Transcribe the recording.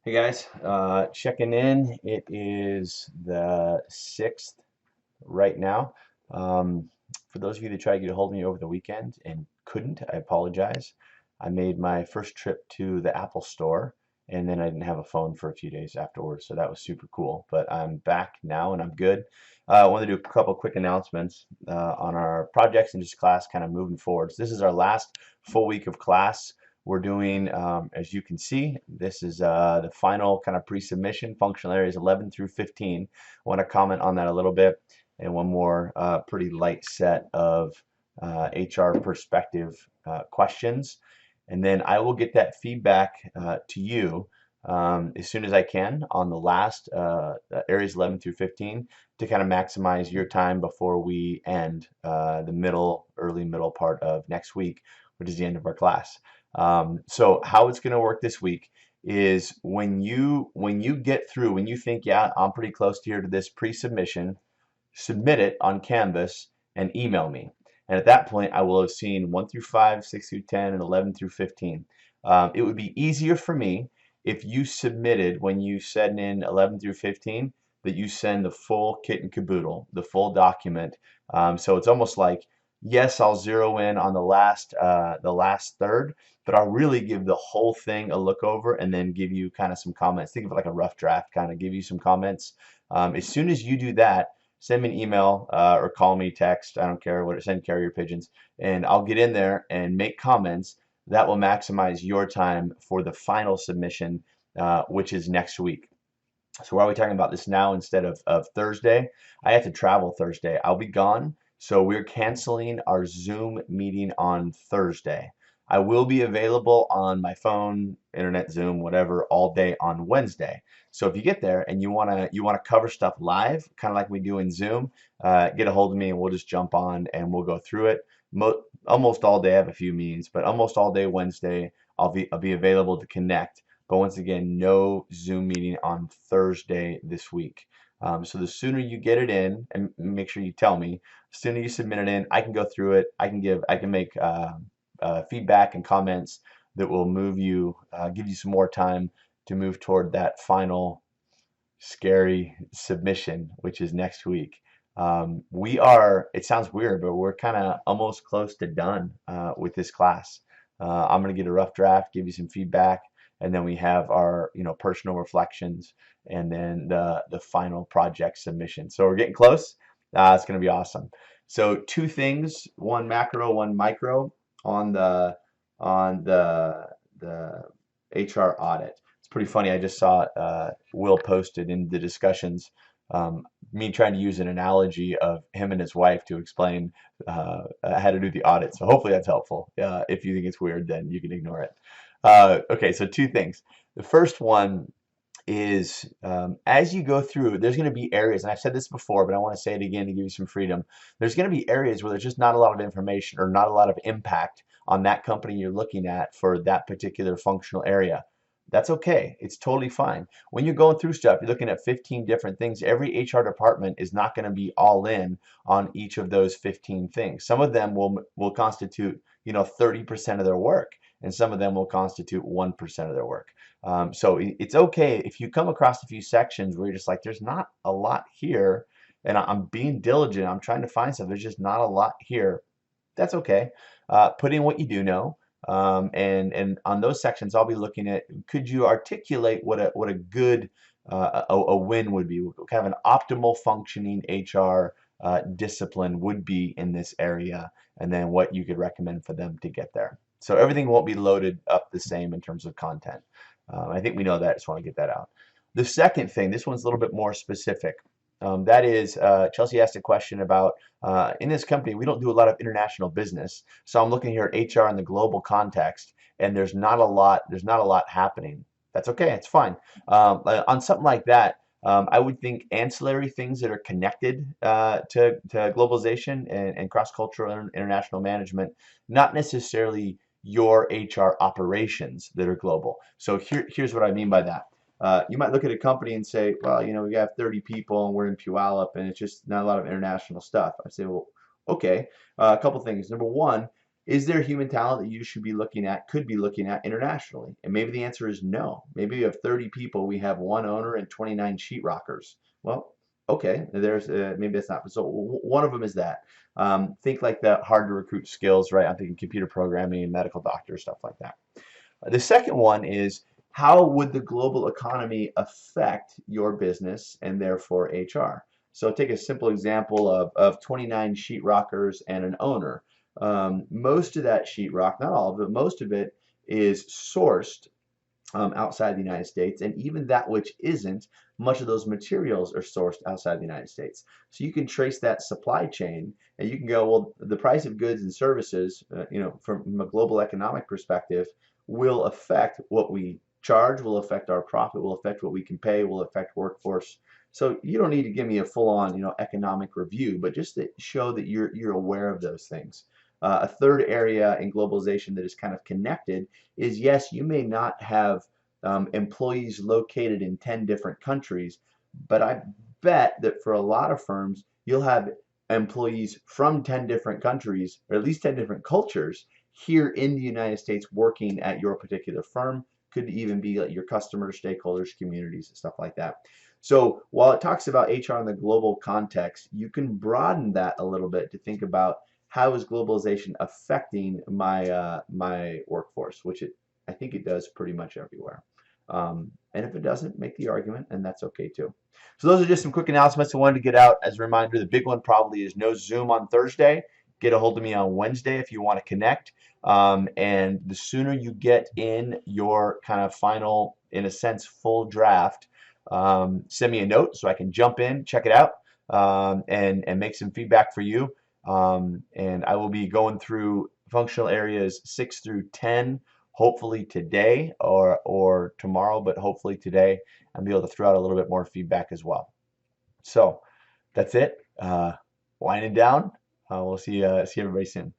Hey guys, checking in. It is the 6th right now. Um, for those of you that tried to get a hold of me over the weekend and couldn't, I apologize. I made my first trip to the Apple Store and then I didn't have a phone for a few days afterwards, so that was super cool. But I'm back now and I'm good. I want to do a couple quick announcements on our projects and just class kind of moving forward. So this is our last full week of class. We're doing, as you can see, this is the final kind of pre-submission, functional areas 11 through 15. I want to comment on that a little bit, and one more pretty light set of HR perspective questions. And then I will get that feedback to you as soon as I can on the last areas 11 through 15 to kind of maximize your time before we end the early middle part of next week, which is the end of our class. So how it's going to work this week is when you get through, when you think, yeah, I'm pretty close to here to this pre-submission, submit it on Canvas and email me. And at that point, I will have seen 1 through 5, 6 through 10, and 11 through 15. It would be easier for me if you submitted when you send in 11 through 15 that you send the full kit and caboodle, the full document. So it's almost like, yes, I'll zero in on the last third, but I'll really give the whole thing a look over and then give you kind of some comments. Think of it like a rough draft, kind of give you some comments. As soon as you do that, send me an email or call me, text, I don't care, send carrier pigeons, and I'll get in there and make comments that will maximize your time for the final submission, which is next week. So why are we talking about this now instead of Thursday? I have to travel Thursday. I'll be gone, so we're canceling our Zoom meeting on Thursday. I will be available on my phone, internet, Zoom, whatever, all day on Wednesday. So if you get there and you wanna cover stuff live, kind of like we do in Zoom, get a hold of me and we'll just jump on and we'll go through it. Almost all day. I have a few meetings, but almost all day Wednesday I'll be available to connect. But once again, no Zoom meeting on Thursday this week. So the sooner you get it in, and make sure you tell me, the sooner you submit it in, I can go through it. I can make feedback and comments that will give you some more time to move toward that final scary submission, which is next week. It sounds weird, but we're kind of almost close to done with this class. I'm going to get a rough draft, give you some feedback, and then we have our personal reflections, and then the final project submission. So we're getting close. It's going to be awesome. So two things, one macro, one micro on the HR audit. It's pretty funny. I just saw Will posted in the discussions me trying to use an analogy of him and his wife to explain how to do the audit. So hopefully that's helpful. If you think it's weird, then you can ignore it. Okay, so two things. The first one is as you go through, there's going to be areas, and I've said this before, but I want to say it again to give you some freedom. There's going to be areas where there's just not a lot of information or not a lot of impact on that company you're looking at for that particular functional area. That's okay. It's totally fine. When you're going through stuff, you're looking at 15 different things. Every HR department is not going to be all in on each of those 15 things. Some of them will constitute 30% of their work, and some of them will constitute 1% of their work. So it's okay if you come across a few sections where you're just like, there's not a lot here, and I'm being diligent, I'm trying to find stuff, there's just not a lot here. That's okay. Put in what you do know. And on those sections, I'll be looking at, could you articulate what a good a win would be, kind of an optimal functioning HR discipline would be in this area, and then what you could recommend for them to get there. So everything won't be loaded up the same in terms of content. I think we know that. I just want to get that out. The second thing, this one's a little bit more specific. That is, Chelsea asked a question about, in this company, we don't do a lot of international business. So I'm looking here at HR in the global context, and there's not a lot happening. That's okay, it's fine. On something like that, I would think ancillary things that are connected to globalization and cross-cultural and international management, not necessarily your HR operations that are global. So here's what I mean by that. You might look at a company and say, well, we have 30 people and we're in Puyallup and it's just not a lot of international stuff. I say, well, okay, a couple things. Number one, Is there human talent that you should be looking at, could be looking at internationally? And maybe the answer is no. Maybe we have 30 people, we have one owner and 29 sheetrockers. Well, okay, there's maybe that's not. So one of them is that. Think like the hard to recruit skills, right? I'm thinking computer programming, medical doctors, stuff like that. The second one is how would the global economy affect your business and therefore HR? So take a simple example of 29 sheetrockers and an owner. Most of that sheetrock, not all of it, most of it is sourced outside the United States, and even that which isn't, much of those materials are sourced outside the United States. So you can trace that supply chain, and you can go, well, the price of goods and services, from a global economic perspective, will affect what we charge, will affect our profit, will affect what we can pay, will affect workforce. So you don't need to give me a full-on, economic review, but just to show that you're aware of those things. A third area in globalization that is kind of connected is, yes, you may not have employees located in 10 different countries, but I bet that for a lot of firms, you'll have employees from 10 different countries, or at least 10 different cultures, here in the United States working at your particular firm. Could even be like your customers, stakeholders, communities, and stuff like that. So while it talks about HR in the global context, you can broaden that a little bit to think about how is globalization affecting my workforce, which I think it does pretty much everywhere. And if it doesn't, make the argument, and that's okay too. So those are just some quick announcements I wanted to get out as a reminder. The big one probably is no Zoom on Thursday. Get a hold of me on Wednesday if you want to connect. And the sooner you get in your kind of final, in a sense, full draft, send me a note so I can jump in, check it out, and make some feedback for you. And I will be going through functional areas 6 through 10, hopefully today or tomorrow, but hopefully today, and be able to throw out a little bit more feedback as well. So that's it. Winding down. We'll see everybody soon.